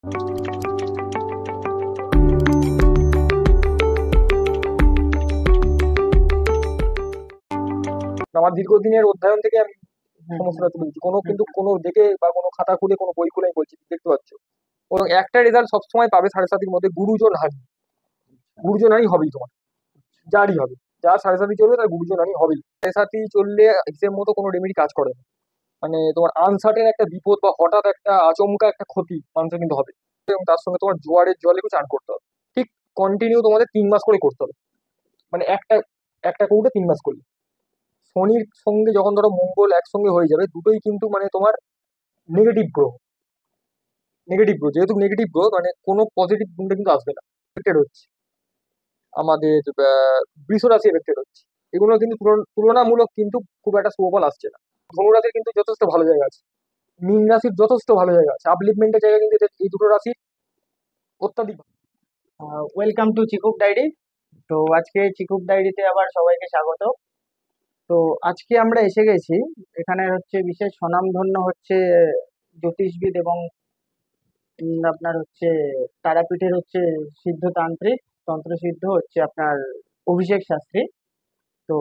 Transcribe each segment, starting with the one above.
আমার দীর্ঘদিনের অধ্যয়ন থেকে আমি হুম, সমস্যাটা তুলে দিচ্ছি। কোনো হুম, কিন্তু কোনো দেখে বা কোনো খাতা খুলে কোনো বই খুলে আমি বলছি, দেখতে পাচ্ছ। এবং একটা রেজাল্ট সবসময় পাবে 7.5-র মধ্যে, গুরুজন হানি। গুরুজন হানি হবেই তোমার, যারই হবে। যার 7.5 চলবে তার গুরুজন হানি হবেই। 7.5 চললে হিসেব মতো কোনো রেমেডি কাজ করে না। মানে তোমার আনসার্টেন একটা বিপদ বা হঠাৎ একটা আচমকা একটা ক্ষতি মানুষের কিন্তু হবে। এবং তার সঙ্গে তোমার জোয়ারের জলে চান করতে হবে। ঠিক কন্টিনিউ তোমাদের 3 মাস করে করতে হবে। মানে একটা একটা কৌটো 3 মাস করলে। শনির সঙ্গে যখন ধরো মঙ্গল একসঙ্গে হয়ে যাবে, দুটোই কিন্তু মানে তোমার নেগেটিভ গ্রহ। নেগেটিভ গ্রহ, যেহেতু নেগেটিভ গ্রহ মানে কোনো পজিটিভ গুণটা কিন্তু আসবে না। এফেক্টেড হচ্ছে আমাদের বৃষ রাশি, এফেক্টেড হচ্ছে। এগুলো কিন্তু তুলনামূলক কিন্তু খুব একটা শুভফল আসছে না। ধনুরাশির কিন্তু যথেষ্ট ভালো জায়গা আছে, মীন রাশির যথেষ্ট ভালো জায়গা আছে, আপলিফমেন্টের জায়গা কিন্তু এই দুটো রাশির অত্যাধিক ভালো। Welcome to Chikuk diary. তো আজকে চিকুক ডায়েরিতে আবার সবাইকে স্বাগত। তো আজকে আমরা এসে গেছি, এখানে হচ্ছে বিশেষ স্বনামধন্য হচ্ছে জ্যোতিষবিদ এবং আপনার হচ্ছে তারাপীঠের হচ্ছে সিদ্ধতান্ত্রিক তন্ত্রসিদ্ধ হচ্ছে আপনার অভিষেক শাস্ত্রী। তো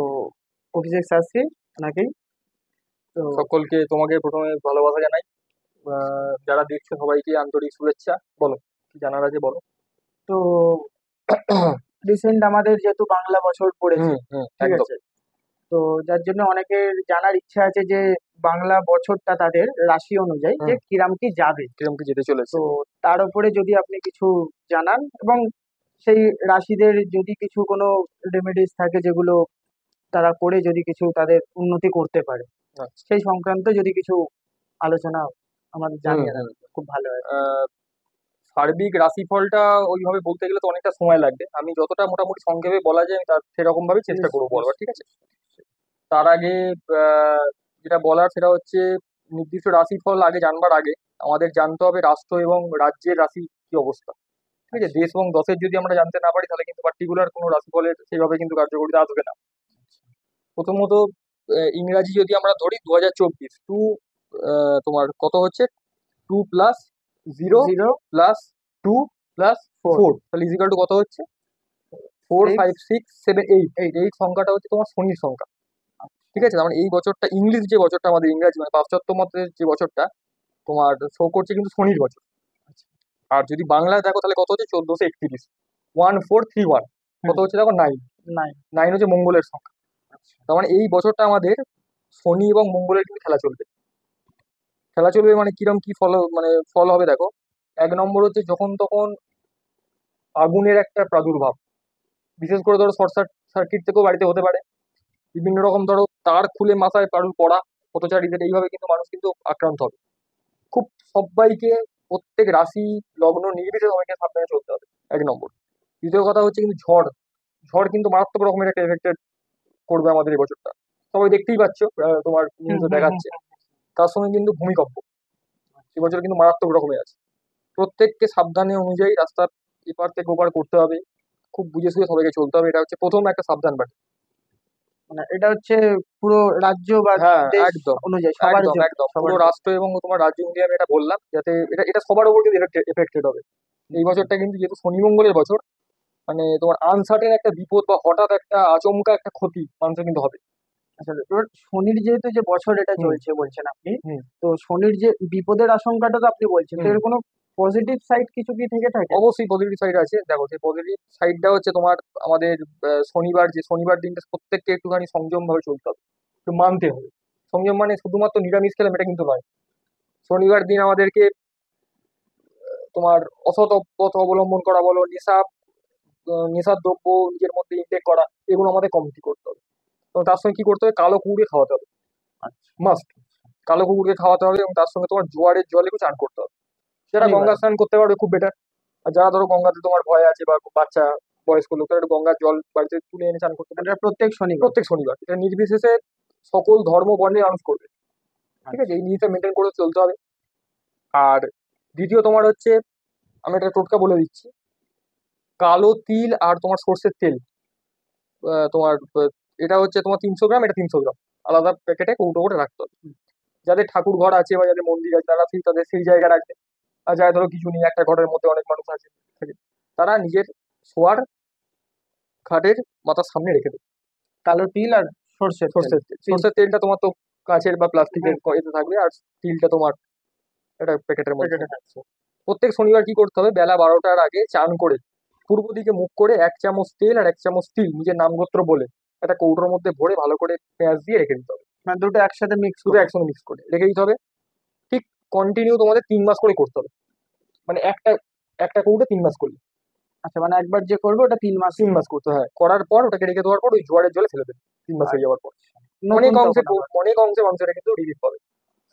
অভিষেক শাস্ত্রী নাকি? তো সকলকে তোমাকে প্রথমে ভালোবাসা জানাই। যারা দেখছো সবাইকে আন্তরিক শুভেচ্ছা। বলো, কি জানার আছে বলো। তো রিসেন্ট আমাদের যেহেতু বাংলা বছর পড়েছে, হুম, হুম, ঠিক একদম। আছে? তো যার জন্য অনেকের জানার ইচ্ছা আছে যে বাংলা বছরটা তাদের রাশি অনুযায়ী যে হুম, কিরাম কি যাবে। কিরম কি যেতে চলেছে। তো তার উপরে যদি আপনি কিছু জানান এবং সেই রাশিদের যদি কিছু কোনো রেমেডিস থাকে যেগুলো তারা করে যদি কিছু তাদের উন্নতি করতে পারে, আচ্ছা। সেই সংক্রান্ত যদি কিছু আলোচনা আমাদের হুম, জানিয়ে দেন হুম। খুব ভালো হয়। আহ, সার্বিক রাশিফলটা ওইভাবে বলতে গেলে তো অনেকটা সময় লাগবে। আমি যতটা মোটামুটি সংক্ষেপে বলা যায় আমি তার সেরকম ভাবে চেষ্টা প্লিজ করবো প্লিজ। বলবার, ঠিক আছে? তার আগে আহ, যেটা বলার সেটা হচ্ছে, নির্দিষ্ট রাশিফল আগে জানবার আগে আমাদের জানতে হবে রাষ্ট্র এবং রাজ্যের রাশি কি অবস্থা। ঠিক আছে, আচ্ছা দেশ এবং দশের যদি আমরা জানতে না পারি তাহলে কিন্তু পার্টিকুলার কোনো রাশিফলের সেইভাবে কিন্তু কার্যকরিতা আসবে না। প্রথমত ইংরাজি যদি আমরা ধরি 2024, তোমার কত হচ্ছে, 2+0 জিরো প্লাস 2+4, ফোর তাহলে ইজিক্যাল টু কত হচ্ছে, 4, সিক্স 5, 6, 7, 8। এইট এই সংখ্যাটা হচ্ছে তোমার শনির সংখ্যা। ঠিক আছে, তার মানে এই বছরটা ইংলিশ যে বছরটা আমাদের ইংরাজি মানে পাশ্চাত্য মতের যে বছরটা তোমার শো করছে কিন্তু শনির বছর। আর যদি বাংলায় দেখো তাহলে কত হচ্ছে, 1431, 1431। কত হুম হচ্ছে দেখো, 9। নাইন 9 হচ্ছে মঙ্গলের সংখ্যা। তার মানে এই বছরটা আমাদের শনি এবং মঙ্গলের কিন্তু খেলা চলবে। খেলা চলবে মানে কিরম কি ফল, মানে ফল হবে দেখো। 1 নম্বর হচ্ছে যখন তখন আগুনের একটা প্রাদুর্ভাব, বিশেষ করে ধরো শর্ট সার্কিট থেকেও বাড়িতে হতে পারে। বিভিন্ন রকম ধরো তার খুলে মাথায় কারুর পড়া, পথচারীদের, এইভাবে কিন্তু মানুষ কিন্তু আক্রান্ত হবে। খুব সবাইকে, প্রত্যেক রাশি লগ্ন নির্বিশেষে সবাইকে সাবধানে চলতে হবে। 1 নম্বর। দ্বিতীয় কথা হচ্ছে কিন্তু ঝড়। ঝড় কিন্তু মারাত্মক রকমের একটা এফেক্টেড করবে আমাদের এই বছরটা। সবাই দেখতেই পাচ্ছ, তোমার হুম নিউজে হুম হুম দেখাচ্ছে। তার সঙ্গে কিন্তু ভূমিকম্প এবছর কিন্তু মারাত্মক রকমের আছে। প্রত্যেককে সাবধানে অনুযায়ী রাস্তার এপার থেকে ওপার করতে হবে। খুব বুঝে সুঝে সবাইকে চলতে হবে, এটা হচ্ছে প্রথম একটা সাবধান বাণী। মানে এটা হচ্ছে পুরো রাজ্য বা হ্যাঁ, দেশ একদম, অনুযায়ী সবার একদম, জন্য, একদম পুরো সবার জন্য। রাষ্ট্র এবং তোমার রাজ্য মিলিয়ে আমি এটা বললাম, যাতে এটা এটা সবার উপর কিন্তু এফেক্টেড হবে। এই বছরটা কিন্তু যেহেতু শনি মঙ্গলের বছর, মানে তোমার আনসার্টেন একটা বিপদ বা হঠাৎ একটা আচমকা একটা ক্ষতি মানুষের কিন্তু হবে। আসলে এবার শনির যেহেতু যে বছর এটা হুম, চলছে বলছেন আপনি, হুম, তো শনির যে বিপদের আশঙ্কাটা তো আপনি বলছেন, তো হুম। এর কোনো পজিটিভ সাইড কিছু কি থেকে থাকে? অবশ্যই পজিটিভ সাইড আছে। দেখো, সেই পজিটিভ সাইডটা হচ্ছে তোমার আমাদের শনিবার, যে শনিবার দিনটা প্রত্যেককে একটুখানি সংযম ভাবে চলতে হবে, একটু মানতে হবে। সংযম মানে শুধুমাত্র নিরামিষ খেলাম এটা কিন্তু নয়। শনিবার দিন আমাদেরকে তোমার অসৎ পথ অবলম্বন করা বলো, নেশার দ্রব্য নিজের মধ্যে ইনটেক করা, এগুলো আমাদের কমতি করতে হবে। এবং তার সঙ্গে কি করতে হবে, কালো কুকুরকে খাওয়াতে হবে, আচ্ছা, মাস্ট। কালো কুকুরকে খাওয়াতে হবে এবং তার সঙ্গে তোমার জোয়ারের জলে একটু চান করতে হবে। যারা শনিবার। গঙ্গা স্নান করতে পারবে খুব বেটার। আর যারা ধরো গঙ্গাতে তোমার ভয় আছে বা বাচ্চা বয়স্ক লোক, তারা একটু গঙ্গার জল বাড়িতে তুলে এনে চান করতে পারে। এটা প্রত্যেক শনিবার। প্রত্যেক শনিবার, এটা নির্বিশেষে সকল ধর্ম বর্ণের মানুষ করবে। ঠিক আছে, আচ্ছা। এই জিনিসটা মেনটেন করে চলতে হবে। আর দ্বিতীয় তোমার হচ্ছে, আমি একটা টোটকা বলে দিচ্ছি, কালো তিল আর তোমার সর্ষের তেল, তোমার এটা হচ্ছে তোমার 300 গ্রাম, এটা 300 গ্রাম আলাদা প্যাকেটে কৌটো করে রাখতে হবে। যাদের ঠাকুর ঘর আছে বা যাদের মন্দির আছে তারা তাদের সেই জায়গায় রাখবে। আর যারা ধরো কিছু নেই, একটা ঘরের মধ্যে অনেক মানুষ আছে থাকে, তারা নিজের শোয়ার খাটের মাথার সামনে রেখে দেবে কালো তিল আর সর্ষের তেল। সর্ষের তেল। সর্ষের তেলটা তোমার তো কাঁচের বা প্লাস্টিকের এতে থাকবে, আর তিলটা তোমার একটা প্যাকেটের মধ্যে প্যাকেটে থাকবে। থাকছে। প্রত্যেক শনিবার কি করতে হবে, বেলা 12টার আগে চান করে পূর্ব দিকে মুখ করে 1 চামচ তেল আর 1 চামচ তিল নিজের নামগোত্র বলে একটা কৌটোর মধ্যে ভরে ভালো করে পেঁয়াজ দিয়ে রেখে দিতে হবে। মানে দুটো একসাথে মিক্স দুটো করে। একসঙ্গে মিক্স করে রেখে দিতে হবে। ঠিক কন্টিনিউ তোমাদের 3 মাস করে করতে হবে। মানে একটা একটা কৌটো 3 মাস করলে। আচ্ছা, মানে একবার যে করবে ওটা 3 মাস 3 মাস করতে হয়। হ্যাঁ, করার পর ওটাকে রেখে দেওয়ার পর ওই জোয়ারের জলে ফেলে দেবে 3 মাস হয়ে যাওয়ার পর। অনেক নতুন অংশে তখন আবার। অনেক অংশে মানুষেরা কিন্তু রিলিফ পাবে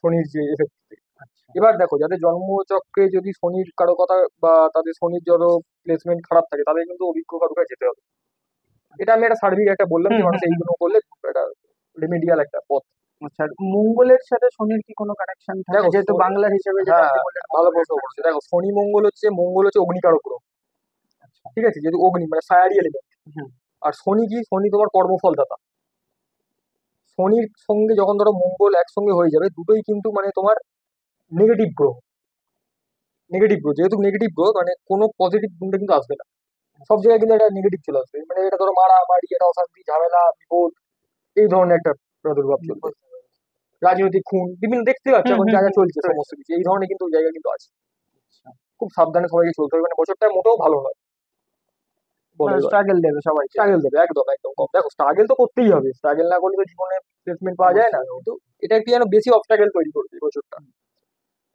শনির যে এফেক্ট থেকে। আচ্ছা। এবার দেখো, যাদের জন্মচক্রে যদি শনির কারো কথা বা তাদের শনির যত প্লেসমেন্ট খারাপ থাকে, তাদের কিন্তু অভিজ্ঞ কারো কাছে যেতে হবে। এটা আমি একটা সার্বিক একটা বললাম যে মানুষ এইগুলো করলে এটা রেমেডিয়াল একটা পথ। আচ্ছা, আর মঙ্গলের সাথে শনির কি কোনো কানেকশন থাকে? দেখো যেহেতু বাংলার হিসেবে যেটা হ্যাঁ, আপনি বললেন ভালো মঙ্গলের প্রশ্ন করছে। দেখো, শনি মঙ্গল হচ্ছে অগ্নিকারক গ্রহ। আচ্ছা। ঠিক আছে, যেহেতু অগ্নি মানে ফায়ারি এলিমেন্ট। হুম। আর শনি কি, শনি তোমার কর্মফলদাতা। শনির সঙ্গে যখন ধরো মঙ্গল একসঙ্গে হয়ে যাবে, দুটোই কিন্তু মানে তোমার নেগেটিভ গ্রহ। নেগেটিভ গ্রহ, যেহেতু নেগেটিভ গ্রহ মানে কোনো পজিটিভ গুণটা কিন্তু আসবে না। সব জায়গায় কিন্তু একটা নেগেটিভ চলে আসবে, মানে এটা ধরো মারামারি, এটা অশান্তি, ঝামেলা, বিপদ, এই ধরনের একটা প্রাদুর্ভাব চলবে। রাজনৈতিক খুন বিভিন্ন দেখতে পাচ্ছ এখন যা যা চলছে, সমস্ত কিছু এই ধরনের কিন্তু জায়গা কিন্তু আছে। খুব সাবধানে সবাইকে চলতে হবে, মানে বছরটা মোটেও ভালো নয় বলো এবার। স্ট্রাগল দেবে সবাইকে। স্ট্রাগল দেবে, একদম একদম কম। দেখো, স্ট্রাগল তো করতেই হবে, স্ট্রাগল না করলে তো জীবনে প্লেসমেন্ট পাওয়া যায় না, কিন্তু এটা একটু যেন বেশি অবস্ট্রাগল তৈরি করবে এই বছরটা।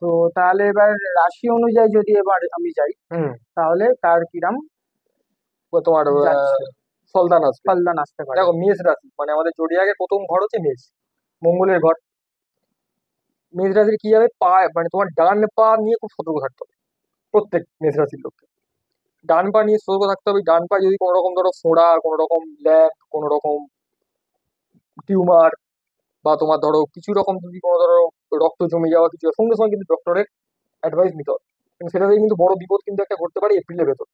তো তাহলে এবার রাশি অনুযায়ী যদি এবার আমি যাই, হুম। তাহলে তার কিরাম তোমার যাচ্ছে ফলদান আসবে। ফলদান আসতে পারে? দেখো, মেষ রাশি মানে আমাদের জোডিয়াকের প্রথম ঘর হচ্ছে মেষ, মঙ্গলের ঘর। মেষ রাশির কি যাবে, পা মানে তোমার ডান পা নিয়ে খুব সতর্ক থাকতে হবে প্রত্যেক মেষ রাশির লোককে। ডান পা নিয়ে সতর্ক থাকতে হবে। ডান পা যদি কোনো রকম ধরো ফোড়া, কোনো রকম ল্যাপ, কোনো রকম টিউমার, বা তোমার ধরো কিছু রকম যদি কোনো ধরো রক্ত জমে যাওয়া কিছু হয়, সঙ্গে সঙ্গে কিন্তু ডক্টরের অ্যাডভাইস নিতে হবে। কিন্তু সেটা থেকে কিন্তু বড় বিপদ কিন্তু একটা ঘটতে পারে এপ্রিলের ভেতর।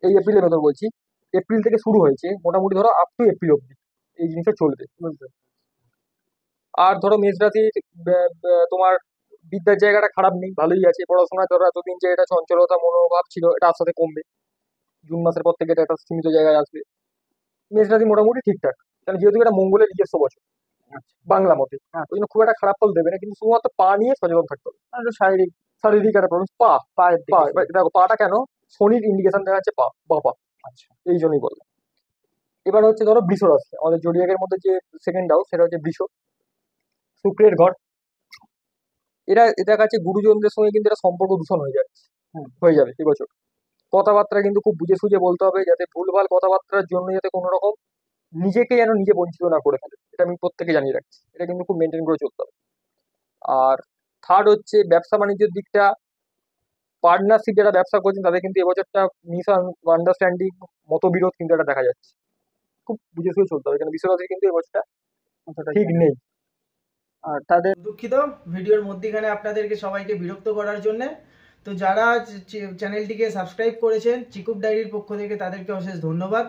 এই এপ্রিলের ভেতর বলছি, এপ্রিল থেকে শুরু হয়েছে মোটামুটি ধরো আপ টু এপ্রিল অব্দি এই জিনিসটা চলবে। আর ধরো মেষ রাশির তোমার বিদ্যার জায়গাটা খারাপ নেই, ভালোই আছে। পড়াশোনায় ধরো এতদিন যে এটা চঞ্চলতা মনোভাব ছিল, এটা আস্তে আস্তে কমবে। জুন মাসের পর থেকে এটা একটা সীমিত জায়গায় আসবে। মেষ রাশি মোটামুটি ঠিকঠাক, কারণ যেহেতু এটা মঙ্গলের নিজস্ব বছর বাংলা মতে, ওই জন্য খুব একটা খারাপ ফল দেবে না। কিন্তু শুধুমাত্র পা নিয়ে সচেতন থাকতে হবে। শারীরিক শারীরিক একটা প্রবলেম পায়ের পা দিকে এবার দেখো, পাটা কেন, শনির ইন্ডিকেশন দেখা যাচ্ছে বা পা। আচ্ছা। এই জন্যই বললাম। এবার হচ্ছে ধরো বৃষ রাশি, আমাদের জোডিয়াকের মধ্যে যে সেকেন্ড হাউস সেটা হচ্ছে বৃষ, শুক্রের ঘর। এরা এটা কাছে গুরুজনদের সঙ্গে কিন্তু এটা সম্পর্ক দূষণ হয়ে যাচ্ছে, হয়ে যাবে এবছর। কথাবার্তা কিন্তু খুব বুঝে সুঝে বলতে হবে, যাতে ভুলভাল কথাবার্তার জন্য যাতে কোনো রকম নিজেকে যেন নিজে বঞ্চিত না করে ফেলে, এটা আমি প্রত্যেকে জানিয়ে রাখছি। এটা কিন্তু খুব মেনটেন করে চলতে হবে। আর থার্ড হচ্ছে ব্যবসা বাণিজ্যের দিকটা, পার্টনারশিপ যারা ব্যবসা করছেন তাদের কিন্তু এবছরটা মিস আন্ডারস্ট্যান্ডিং, মতবিরোধ কিন্তু এটা দেখা যাচ্ছে। খুব বুঝে সুঝে চলতে হবে, কারণ বিশ্বরাশি কিন্তু এবছরটা ঠিক নেই। আর তাদের দুঃখিত ভিডিওর মধ্যখানে আপনাদেরকে সবাইকে বিরক্ত করার জন্য। তো যারা চ্যানেলটিকে সাবস্ক্রাইব করেছেন চিকুব ডায়েরির পক্ষ থেকে তাদেরকে অশেষ ধন্যবাদ।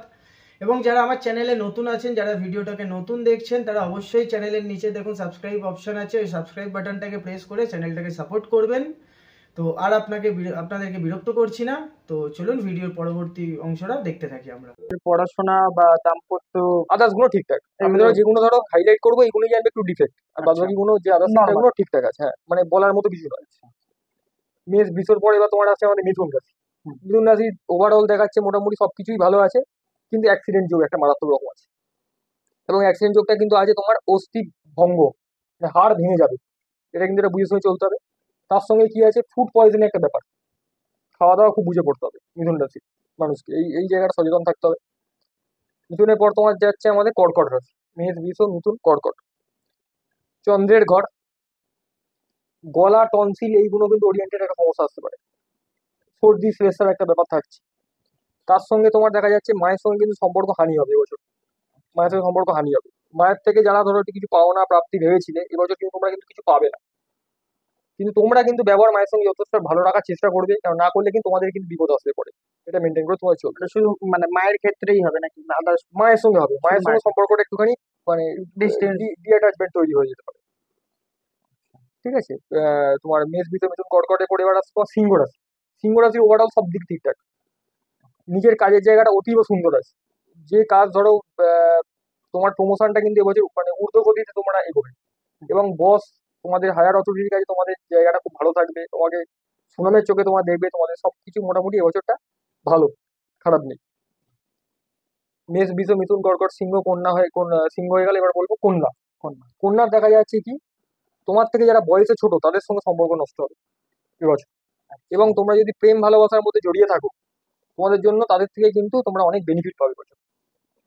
এবং যারা আমার চ্যানেলে নতুন আছেন, যারা ভিডিওটাকে নতুন দেখছেন, তারা অবশ্যই চ্যানেলের নিচে দেখুন সাবস্ক্রাইব অপশন আছে, ওই সাবস্ক্রাইব বাটনটাকে প্রেস করে চ্যানেলটাকে সাপোর্ট করবেন। তো আর আপনাদেরকে বিরক্ত করছি না। তো চলুন ভিডিওর পরবর্তী অংশটা দেখতে থাকি আমরা। পড়াশোনা বা দাম্পত্য আদার্স গুলো ঠিকঠাক। আমি ধরো যেগুলো ধরো হাইলাইট করবো এইগুলোই জানবে একটু ডিফেক্ট, আর বাদ বাকি গুলো যে আদার্স গুলো ঠিকঠাক আছে। হ্যাঁ, মানে বলার মতো কিছু নয়। মেষ বৃষর পরে এবার তোমার আছে আমাদের মিথুন রাশি। মিথুন রাশি ওভারঅল দেখাচ্ছে মোটামুটি সবকিছুই ভালো আছে, কিন্তু অ্যাক্সিডেন্ট যোগ একটা মারাত্মক রকম আছে। এবং অ্যাক্সিডেন্ট যোগটা কিন্তু আছে তোমার অস্থি ভঙ্গ, মানে হাড় ভেঙে যাবে। এটা কিন্তু এটা বুঝে শুনে চলতে হবে। তার সঙ্গে কি আছে, ফুড পয়জনের একটা ব্যাপার, খাওয়া দাওয়া খুব বুঝে পড়তে হবে মিথুন রাশি মানুষকে, এই এই জায়গাটা সচেতন থাকতে হবে। মিথুনের পর তোমার যাচ্ছে আমাদের কর্কট রাশি, মেষ বৃষ মিথুন কর্কট। চন্দ্রের ঘর, গলা টনসিল এইগুলো কিন্তু ওরিয়েন্টেড একটা সমস্যা আসতে পারে। সর্দি শ্লেষার একটা ব্যাপার থাকছে। তার সঙ্গে তোমার দেখা যাচ্ছে মায়ের সঙ্গে কিন্তু সম্পর্ক হানি হবে এবছর। মায়ের সঙ্গে সম্পর্ক হানি হবে। মায়ের থেকে যারা ধরো একটু কিছু পাওনা প্রাপ্তি ভেবেছিলে, এবছর কিন্তু তোমরা কিন্তু কিছু পাবে না। কিন্তু তোমরা কিন্তু ব্যবহার মায়ের সঙ্গে যথেষ্ট ভালো রাখার চেষ্টা করবে, কারণ না করলে কিন্তু তোমাদের কিন্তু বিপদ আসতে পারে। এটা মেনটেন করে তোমার চলবে। শুধু মানে মায়ের ক্ষেত্রেই হবে নাকি আদার্স? মায়ের সঙ্গে হবে, মায়ের সঙ্গে সম্পর্কটা একটুখানি মানে ডিস্টেন্স ডিঅ্যাটাচমেন্ট তৈরি হয়ে যেতে পারে। ঠিক আছে। তোমার মেষ বৃষ মিথুন কর্কটে পড়ে এবার আসছে তোমার সিংহ রাশি। সিংহ রাশির ওভারঅল সব দিক ঠিকঠাক, নিজের কাজের জায়গাটা অতীব সুন্দর আছে। যে কাজ ধরো আহ, তোমার প্রমোশনটা কিন্তু এবছর মানে ঊর্ধ্বগতিতে তোমরা এগোবে, এবং বস তোমাদের হায়ার অথরিটির কাছে তোমাদের জায়গাটা খুব ভালো থাকবে, তোমাকে সুনামের চোখে তোমার দেখবে, তোমাদের সবকিছু মোটামুটি এবছরটা ভালো, খারাপ নেই। মেষ বৃষ মিথুন কর্কট সিংহ কন্যা হয়ে সিংহ হয়ে গেল, এবার বলবো কন্যা। কন্যা। কন্যার দেখা যাচ্ছে কি তোমার থেকে যারা বয়সে ছোট তাদের সঙ্গে সম্পর্ক নষ্ট হবে এবছর, এবং তোমরা যদি প্রেম ভালোবাসার মধ্যে জড়িয়ে থাকো তোমাদের জন্য তাদের থেকে কিন্তু তোমরা অনেক বেনিফিট পাবে এবছর।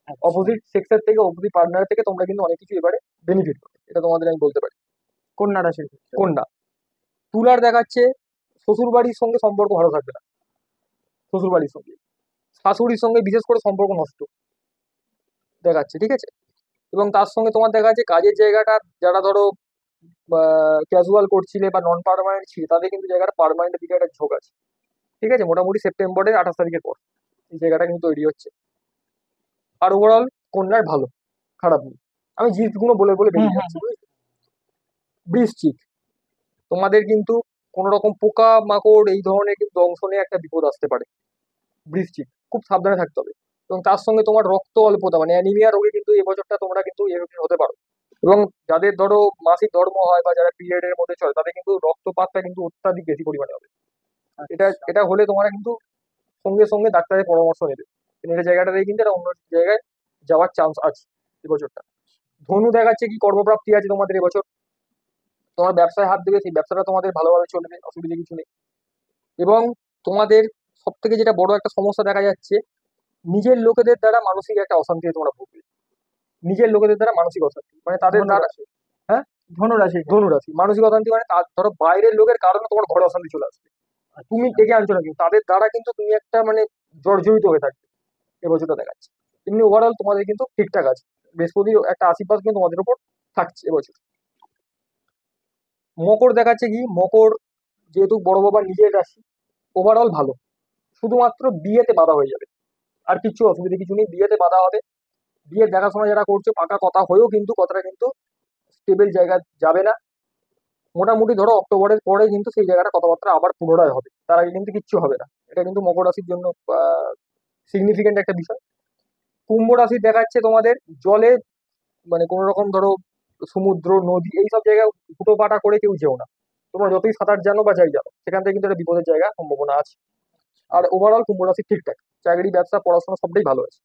আচ্ছা। অপোজিট সেক্সের থেকে অপোজিট পার্টনারের থেকে তোমরা কিন্তু অনেক কিছু এবারে বেনিফিট পাবে, এটা তোমাদের আমি বলতে পারি। কন্যা রাশির ক্ষেত্রে। কন্যা। তুলার দেখাচ্ছে শ্বশুর বাড়ির সঙ্গে সম্পর্ক ভালো থাকবে না, শ্বশুর বাড়ির সঙ্গে শাশুড়ির সঙ্গে বিশেষ করে সম্পর্ক নষ্ট দেখাচ্ছে, ঠিক আছে। এবং তার সঙ্গে তোমার দেখা যাচ্ছে কাজের জায়গাটা যারা ধরো ক্যাজুয়াল করছিলে বা নন পার্মানেন্ট ছিল তাদের কিন্তু জায়গাটা পার্মানেন্টের দিকে একটা ঝোঁক আছে, ঠিক আছে। মোটামুটি সেপ্টেম্বরের 28 তারিখের পর এই জায়গাটা কিন্তু তৈরি হচ্ছে। আর ওভারঅল কন্যার ভালো, খারাপ নেই। আমি জিতগুলো বলে বলে হুম, বেরিয়ে হুম, যাচ্ছি, বুঝলি? বৃশ্চিক। তোমাদের কিন্তু কোনো রকম পোকা মাকড় এই ধরনের কিন্তু দংশনে একটা বিপদ আসতে পারে, বৃশ্চিক, খুব সাবধানে থাকতে হবে। এবং তার সঙ্গে তোমার রক্ত অল্পতা মানে অ্যানিমিয়া রোগে কিন্তু এবছরটা তোমরা কিন্তু এরকম হতে পারো। এবং যাদের ধরো মাসিক ধর্ম হয় বা যারা পিরিয়ডের মধ্যে চলে তাদের কিন্তু রক্তপাতটা কিন্তু অত্যাধিক বেশি পরিমাণে হবে। এটা আচ্ছা। এটা হলে তোমরা কিন্তু সঙ্গে সঙ্গে ডাক্তারের পরামর্শ নেবে, এই জায়গাটাতে কিন্তু এটা অন্য জায়গায় যাওয়ার চান্স আছে এবছরটা। ধনু দেখাচ্ছে কি কর্মপ্রাপ্তি আছে তোমাদের এবছর, তোমার ব্যবসায় হাত দেবে, সেই ব্যবসাটা তোমাদের ভালোভাবে চলবে, অসুবিধা কিছু নেই। এবং তোমাদের সব থেকে যেটা বড় একটা সমস্যা দেখা যাচ্ছে, নিজের লোকেদের দ্বারা মানসিক একটা অশান্তি তোমরা ভুগবে, নিজের লোকেদের দ্বারা মানসিক অশান্তি মানে তাদের ধনু দ্বারা। রাশি। হ্যাঁ, ধনু রাশি। ধনুরাশি মানসিক অশান্তি মানে তার ধরো বাইরের লোকের কারণে তোমার ঘরে অশান্তি চলে আসবে, তুমি আচ্ছা। ডেকে আনছো না কিন্তু তাদের দ্বারা কিন্তু তুমি একটা মানে জর্জরিত হয়ে থাকবে এবছরটা দেখাচ্ছে। এমনি ওভারঅল তোমাদের কিন্তু ঠিকঠাক আছে, বৃহস্পতির একটা আশীর্বাদ কিন্তু তোমাদের উপর থাকছে এবছর। মকর দেখাচ্ছে কি মকর, যেহেতু বড় বাবার নিজের রাশি, ওভারঅল ভালো, শুধুমাত্র বিয়েতে বাধা হয়ে যাবে, আর কিছু অসুবিধা কিছু নেই, বিয়েতে বাধা হবে। বিয়ের দেখাশোনা যারা করছো পাকা কথা হয়েও কিন্তু কথাটা কিন্তু স্টেবল জায়গা যাবে না। মোটামুটি ধরো অক্টোবরের পরে কিন্তু সেই জায়গাটা কথাবার্তা আবার পুনরায় হবে, তার আগে কিন্তু কিচ্ছু হবে না। এটা কিন্তু মকর রাশির জন্য সিগনিফিকেন্ট একটা বিষয়। কুম্ভ রাশি দেখাচ্ছে তোমাদের জলে মানে কোনো রকম ধরো সমুদ্র নদী এইসব জায়গায় হুটো পাটা করে কেউ যেও না, তোমরা যতই সাঁতার জানো বা যাই জানো সেখান থেকে কিন্তু একটা বিপদের জায়গা সম্ভাবনা আছে। আর ওভারঅল কুম্ভ রাশি ঠিকঠাক, চাকরি ব্যবসা পড়াশোনা সবটাই ভালো আছে।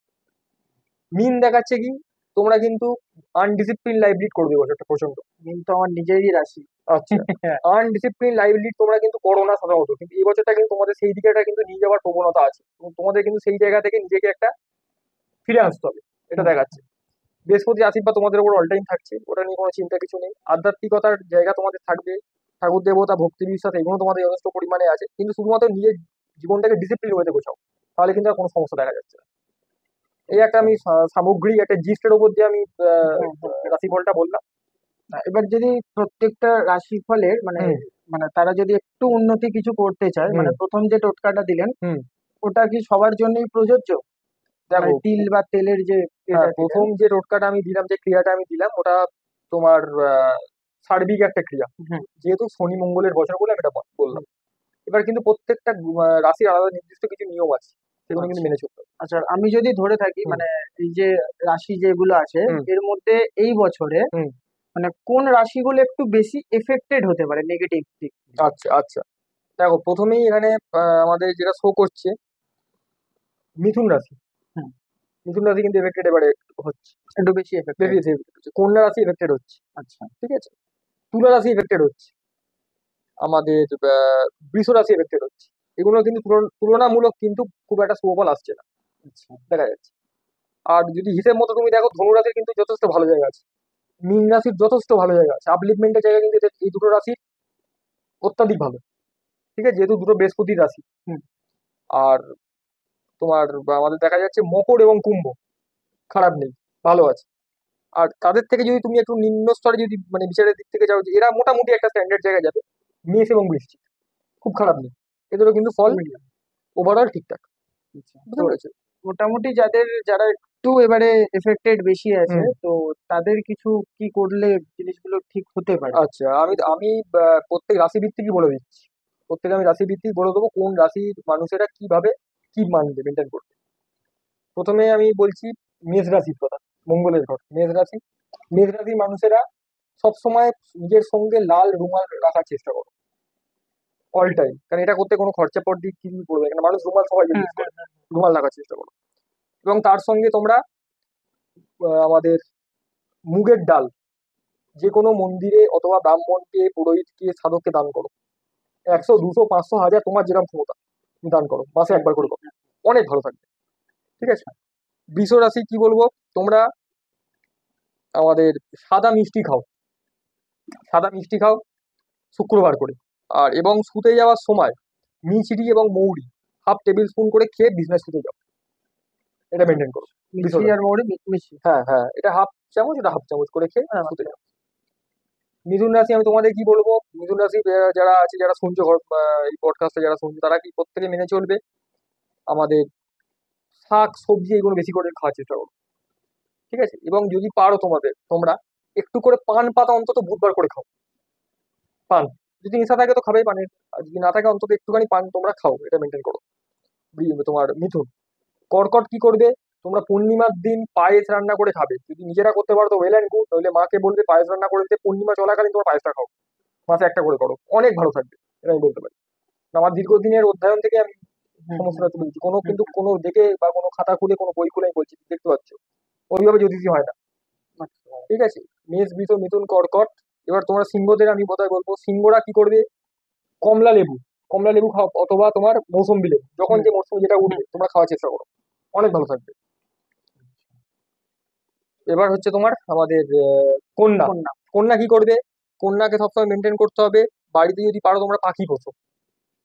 মিন দেখাচ্ছে কি তোমরা কিন্তু আনডিসিপ্লিন লাইফ লিড করবে বছরটা প্রচন্ড। কিন্তু আমার নিজেরই রাশি। আচ্ছা, আনডিসিপ্লিন লাইফ লিড তোমরা কিন্তু করো না সাধারণত, কিন্তু এই বছরটা কিন্তু তোমাদের সেই দিকে কিন্তু নিয়ে যাওয়ার প্রবণতা আছে, এবং তোমাদের কিন্তু সেই জায়গা থেকে নিজেকে একটা ফিরে আসতে হবে, এটা হুম। দেখাচ্ছে। বৃহস্পতির আশীর্বাদ তোমাদের উপর অল টাইম থাকছে, ওটা নিয়ে কোনো চিন্তা কিছু নেই। আধ্যাত্মিকতার জায়গা তোমাদের থাকবে, ঠাকুর দেবতা ভক্তি বিশ্বাস এগুলো তোমাদের যথেষ্ট পরিমাণে আছে, কিন্তু শুধুমাত্র নিজের জীবনটাকে ডিসিপ্লিন ওয়েতে গোছাও, তাহলে কিন্তু আর কোনো সমস্যা দেখা যাচ্ছে না। এই একটা আমি সামগ্রিক একটা জিস্টের উপর দিয়ে আমি হ্যাঁ, হ্যাঁ। রাশিফলটা বললাম। এবার যদি প্রত্যেকটা রাশিফলের মানে হুম মানে তারা যদি একটু উন্নতি কিছু করতে চায়, হুম মানে প্রথম যে টোটকাটা দিলেন হুম। ওটা কি সবার জন্যই প্রযোজ্য? মানে দেখো, তিল বা তেলের যে হ্যাঁ এটা দিলেন। প্রথম যে টোটকাটা আমি দিলাম, যে ক্রিয়াটা আমি দিলাম ওটা তোমার সার্বিক একটা ক্রিয়া, হুম। যেহেতু শনি মঙ্গলের বছর বলে আমি এটা বললাম। এবার কিন্তু প্রত্যেকটা রাশির আলাদা নির্দিষ্ট কিছু নিয়ম আছে, সেগুলো কিন্তু আচ্ছা। মেনে চলতে হবে। আচ্ছা, আমি যদি ধরে থাকি হুম মানে এই যে রাশি যেগুলো আছে হুম এর মধ্যে এই বছরে হুম। মানে কোন রাশিগুলো একটু বেশি এফেক্টেড হতে পারে নেগেটিভ দিক দিয়ে? আচ্ছা আচ্ছা, দেখো প্রথমেই এখানে আমাদের যেটা শো করছে মিথুন রাশি। হুম। মিথুন রাশি কিন্তু এফেক্টেড এবারে হচ্ছে, একটু বেশি এফেক্টেড। বেশি affected হচ্ছে। কন্যা রাশি এফেক্টেড হচ্ছে, আচ্ছা। ঠিক আছে। তুলা রাশি এফেক্টেড হচ্ছে, আমাদের বৃষ রাশি এফেক্টেড হচ্ছে। এগুলো কিন্তু তুলনামূলক কিন্তু খুব একটা সুফল আসছে না, আচ্ছা। দেখা যাচ্ছে। আর যদি হিসেব মতো তুমি দেখো ধনু রাশির কিন্তু যথেষ্ট ভালো জায়গা আছে, মীন রাশির যথেষ্ট ভালো জায়গা আছে, আপলিফমেন্টের জায়গা কিন্তু এই দুটো রাশির অত্যাধিক ভালো, ঠিক আছে, যেহেতু দুটো বৃহস্পতির রাশি। হুম। আর তোমার আমাদের দেখা যাচ্ছে মকর এবং কুম্ভ খারাপ নেই, ভালো আছে। আর তাদের থেকে যদি তুমি একটু নিম্ন স্তরে যদি মানে বিচারের দিক থেকে যাও, যে এরা মোটামুটি একটা স্ট্যান্ডার্ড জায়গায় যাবে, মেষ এবং বৃষ্টি খুব খারাপ নেই, এদেরও কিন্তু ফল Medium। ওভারঅল ঠিকঠাক, আচ্ছা। তো বুঝতে পেরেছো? মোটামুটি যাদের যারা একটু এবারে এফেক্টেড বেশি আছে, হুম। তো তাদের কিছু কি করলে জিনিসগুলো ঠিক হতে পারে? আচ্ছা, আমি আমি প্রত্যেক রাশি ভিত্তিকই বলে দিচ্ছি। প্রত্যেকে আমি রাশি ভিত্তিক বলে দেবো কোন রাশির মানুষেরা কিভাবে কি মানবে, মেনটেন করবে। প্রথমে আমি বলছি মেষ রাশির কথা, মঙ্গলের ঘর মেষ রাশি। মেষ রাশির মানুষেরা সবসময় নিজের সঙ্গে লাল রুমাল রাখার চেষ্টা করো, অল টাইম। কারণ এটা করতে কোনো খরচা পড়বে কিছু পড়বে না, মানুষ রুমাল সবাই হুম, ইউজ হুম, করে। রুমাল রাখার চেষ্টা করো। এবং তার সঙ্গে তোমরা আমাদের মুগের ডাল যে কোনো মন্দিরে অথবা ব্রাহ্মণকে, পুরোহিতকে, সাধককে দান করো। 100, 200, 500, 1000 তোমার যেরকম ক্ষমতা তুমি দান করো, মাসে একবার করে করো। অনেক ভালো থাকবে। ঠিক আছে। বৃষ রাশি কি বলবো, তোমরা আমাদের সাদা মিষ্টি খাও, সাদা মিষ্টি খাও শুক্রবার করে। আর এবং শুতে যাওয়ার সময় মিছরি এবং মৌরি 1/2 টেবিল স্পুন করে খেয়ে বিজনেস শুতে যাও। এটা মেনটেন করো। বৃষ মিষ্টি রাশি। আর মৌরি মিষ্টি। হ্যাঁ হ্যাঁ, এটা 1/2 চামচ, এটা 1/2 চামচ করে খেয়ে হ্যাঁ, শুতে যাও। মিথুন রাশি আমি তোমাদের কি বলবো, মিথুন রাশি যারা আছে, যারা শুনছো এই পডকাস্টে যারা শুনছো, তারা কি প্রত্যেকে মেনে চলবে আমাদের শাক সবজি এগুলো বেশি করে খাওয়ার চেষ্টা করো। ঠিক আছে। এবং যদি পারো তোমরা একটু করে পান পাতা অন্তত বুধবার করে খাও। পান, যদি নেশা থাকে তো খাবেই পানের, আর যদি না থাকে অন্তত একটুখানি পান তোমরা খাও, এটা মেনটেন করো। তোমার মিথুন। কর্কট কি করবে, তোমরা পূর্ণিমার দিন পায়েস রান্না করে খাবে। যদি নিজেরা করতে পারো তো ওয়েল অ্যান্ড গুড, নইলে মাকে বলবে পায়েস রান্না করে দিতে, পূর্ণিমা চলাকালীন তোমার পায়েসটা খাও। মাসে একটা করে করো, অনেক ভালো থাকবে। এটা আমি বলতে পারি। আমার দীর্ঘদিনের অধ্যয়ন থেকে আমি হুম, হুম, সমস্যাটা তুলে দিচ্ছি। কোনো হুম, কিন্তু কোনো দেখে বা কোনো খাতা খুলে কোনো বই খুলে আমি বলছি, দেখতে পাচ্ছ ওইভাবে জ্যোতিষী হয় না। আচ্ছা। ঠিক আছে। মেষ, বৃষ, মিথুন, কর্কট। এবার তোমরা সিংহদের আমি বোধহয় বলবো, সিংহরা কি করবে, কমলা লেবু, কমলা লেবু খাও অথবা তোমার মৌসুম্বি লেবু, যখন হুম, যে মৌসুমে যেটা হুম, উঠবে তোমরা খাওয়ার চেষ্টা করো, অনেক ভালো থাকবে। এবার হচ্ছে তোমার আমাদের কন্যা। কন্যা। কন্যা কি করবে, কন্যাকে সবসময় মেনটেন করতে হবে। বাড়িতে যদি পারো তোমরা পাখি পোষো,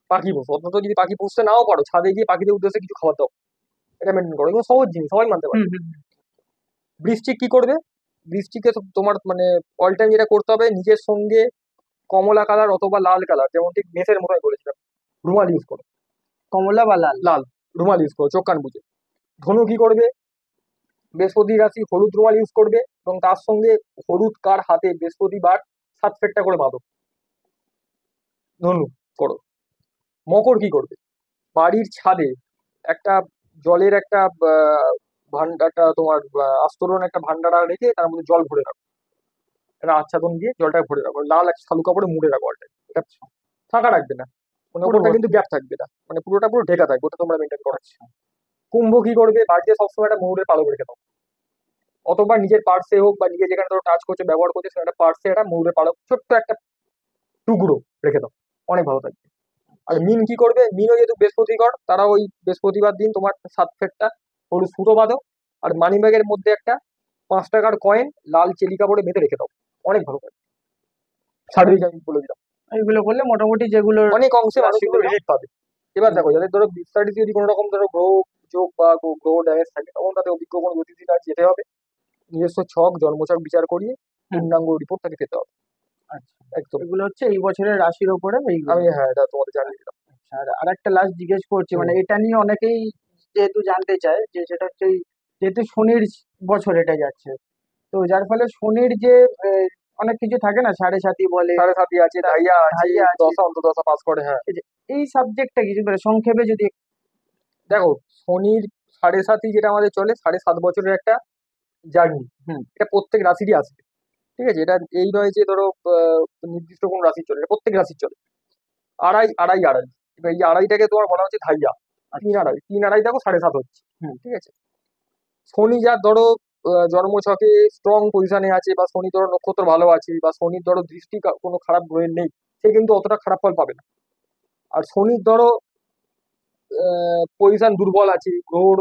পাখি পোষো। অন্তত যদি পাখি পুষতে নাও পারো, ছাদে গিয়ে পাখিদের উদ্দেশ্যে কিছু খাবার দাও। এটা মেনটেন করো, এগুলো সহজ জিনিস, সবাই মানতে হুম, পারবে। হুম, বৃশ্চিক কি করবে, বৃশ্চিককে তোমার মানে অল টাইম যেটা করতে হবে, নিজের সঙ্গে কমলা কালার অথবা লাল কালার, যেমন ঠিক মেসের মতোই বলেছিলাম, রুমাল ইউজ করো। কমলা বা লাল। লাল রুমাল ইউজ করো চোখ কান বুঝে। ধনু কি করবে, বৃহস্পতি রাশি হলুদ রুমাল ইউজ করবে, এবং তার সঙ্গে হলুদ কার হাতে বৃহস্পতিবার 7 ফেরটা করে বাঁধো। ধনু করো। মকর কি করবে, বাড়ির ছাদে একটা জলের একটা ভান্ডারটা তোমার আস্তরণ একটা ভান্ডারা রেখে তার মধ্যে জল ভরে রাখো। একটা আচ্ছাদন দিয়ে জলটা ভরে রাখো, লাল এক শালু কাপড়ে মুড়ে রাখো অলটাই। এটা ফাঁকা রাখবে না, মানে পুরো ওপরটা কিন্তু ভর্তি। গ্যাপ থাকবে না, মানে পুরোটা পুরো ঢেকা থাকবে, ওটা তোমরা মেনটেন করো। আচ্ছা। কুম্ভ কি করবে, বাড়িতে সবসময় একটা ময়ূরের পালক রেখে দাও, অথবা নিজের পার্সে হোক বা নিজে যেখানে ধরো টাচ করছে ব্যবহার করছে সেখানে একটা পার্সে একটা ময়ূরের পালক ছোট্ট একটা টুকরো রেখে দাও, অনেক ভালো থাকবে। আর মিন কি করবে, মিনও যেহেতু বৃহস্পতিকর, তারা ওই বৃহস্পতিবার দিন তোমার 7 ফেরটা হলুদ সুতো বাঁধো, আর মানি ব্যাগের মধ্যে একটা 5 টাকার কয়েন লাল চেলি কাপড়ে বেঁধে রেখে দাও, অনেক ভালো থাকবে। সার্বিক আমি বলে দিলাম, এইগুলো করলে মোটামুটি যেগুলোর অনেক অংশে মানুষ কিন্তু রাশিগুলো। রিলিফ পাবে। এবার হুম, দেখো, যাদের ধরো বিস্তারিত যদি কোনো রকম ধরো গ্রহ যোগ বা গ্রহ ড্যামেজ থাকে, তখন তাদের অভিজ্ঞ কোনো জ্যোতিষীর কাছে যেতে হবে, নিজস্ব ছক জন্মছক বিচার করিয়ে হুম, পূর্ণাঙ্গ রিপোর্ট তাকে পেতে হবে। আচ্ছা। একদম। এগুলো হচ্ছে এই বছরের রাশির ওপরে এইগুলো। আমি হ্যাঁ, এটা তোমাদের জানিয়ে দিলাম। আচ্ছা, আর আরেকটা লাস্ট জিজ্ঞেস করছি, হুম। মানে এটা নিয়ে অনেকেই যেহেতু জানতে চায় যে সেটা হচ্ছে যেহেতু শনির বছর এটা যাচ্ছে, তো যার ফলে শনির যে অনেক কিছু থাকে না, সাড়ে সাতি বলে, সাড়ে সাতি আছে, তা- ঢাইয়া আছে, ঢাইয়া আছে, দশা অন্তর্দশা পাস করে, হ্যাঁ। এই যে এই সাবজেক্টটা কিছু মানে সংক্ষেপে যদি দেখো, শনির সাড়ে সাতি যেটা আমাদের চলে, 7.5 বছরের একটা জার্নি, হুম, এটা প্রত্যেক রাশিরই আসবে। ঠিক আছে। এটা এই নয় যে ধরো নির্দিষ্ট কোন রাশির চলে, এটা প্রত্যেক রাশির চলে। আড়াই আড়াই আড়াই, এবার এই আড়াইটাকে তোমার বলা হচ্ছে ধাইয়া। তিন আচ্ছা, আড়াই, তিন আড়াই দেখো 7.5 হচ্ছে। হুম, ঠিক আছে। শনি যার ধরো জন্মছকে স্ট্রং পজিশনে আছে, বা শনি ধরো নক্ষত্র ভালো আছে, বা শনির ধরো দৃষ্টি কোনো খারাপ গ্রহের নেই, সে কিন্তু অতটা খারাপ ফল পাবে না। আর শনির ধরো পজিশন দুর্বল আছে, গ্রহর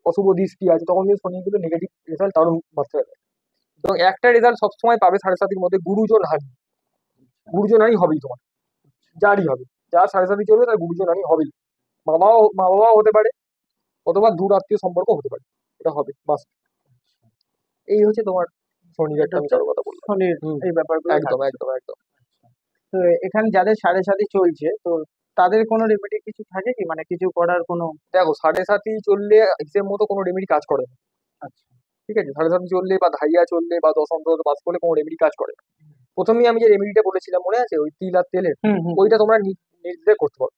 অশুভ দৃষ্টি আছে, তখন কিন্তু শনি কিন্তু নেগেটিভ রেজাল্ট দারুণ মাত্রায় দেয়। এবং একটা রেজাল্ট সবসময় পাবে 7.5 মধ্যে, গুরুজন হানি। গুরুজন হানি হবেই তোমার, যারই হবে, যার 7.5 চলবে তার গুরুজন হানি হবেই। মা বাবাও হতে পারে, অথবা দূর আত্মীয় সম্পর্ক হতে পারে, এটা হবে বাস। এই হচ্ছে তোমার শনির এটা একটা আমি হচ্ছে কারো কথা বললাম। শনির হুম। এই ব্যাপারগুলো একদম থাকছে। একদম একদম। তো এখানে যাদের সাড়ে সাতি চলছে, তো তাদের কোনো রেমেডি কিছু থাকে কি, মানে কিছু করার কোনো? দেখো, 7.5 চললে হিসেব মতো কোনো রেমেডি কাজ করে না। আচ্ছা। ঠিক আছে, 7:30 চললে বা ধাইয়া চললে বা 10 অন্তর পাস করলে কোনো রেমেডি কাজ করে না। প্রথমেই আমি যে রেমেডিটা বলেছিলাম মনে আছে, ওই তিল আর তেলের, হুম হুম। ওইটা তোমরা নির্দ্বিধায় করতে পারো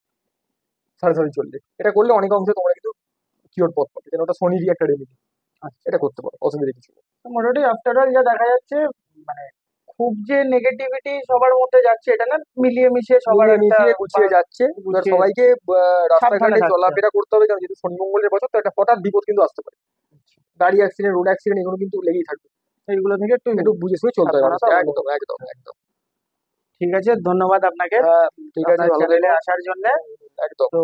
7:30 চললে। এটা করলে অনেক অংশে তোমরা কিন্তু কিওর পথ পাবে, যেন ওটা শনিরই একটা রেমেডি। আচ্ছা। এটা করতে পারো, অসুবিধা কিছু নেই। তো মোটামুটি আফটার অল যা দেখা যাচ্ছে, মানে খুব যে নেগেটিভিটি সবার মধ্যে যাচ্ছে এটা না, মিলিয়ে মিশিয়ে সবার মিলিয়ে একটা মিশিয়ে গুছিয়ে যাচ্ছে। এবার গুছিয়ে সবাইকে সাবধানে রাস্তাঘাটে থাকতে হবে। চলাফেরা করতে হবে, কারণ যেহেতু শনি মঙ্গলের বছর, তো একটা হঠাৎ বিপদ কিন্তু আসতে পারে। গাড়ি অ্যাক্সিডেন্ট, রোড অ্যাক্সিডেন্ট, এগুলো কিন্তু লেগেই থাকবে। এইগুলো থেকে একটু একটু বুঝে শুনে চলতে হবে সাবধানতা মানুষকে, একদম অবলম্বন করতে একদম হবে। একদম। ঠিক আছে, ধন্যবাদ আপনাকে হ্যাঁ, ঠিক আছে, আপনার ভালো চ্যানেলে থেকো। আসার জন্য। একদম। তো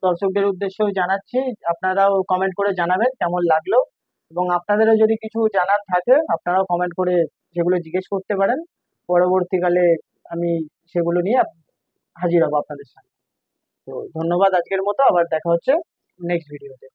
দর্শকদের উদ্দেশ্যেও জানাচ্ছি, আপনারাও কমেন্ট করে জানাবেন কেমন লাগলো, এবং আপনাদেরও যদি কিছু জানার থাকে আপনারাও কমেন্ট করে যেগুলো জিজ্ঞেস করতে পারেন। পরবর্তীকালে আমি সেগুলো নিয়ে হাজির হব আপনাদের সামনে। তো ধন্যবাদ আজকের মতো, আবার দেখা হচ্ছে নেক্সট ভিডিওতে।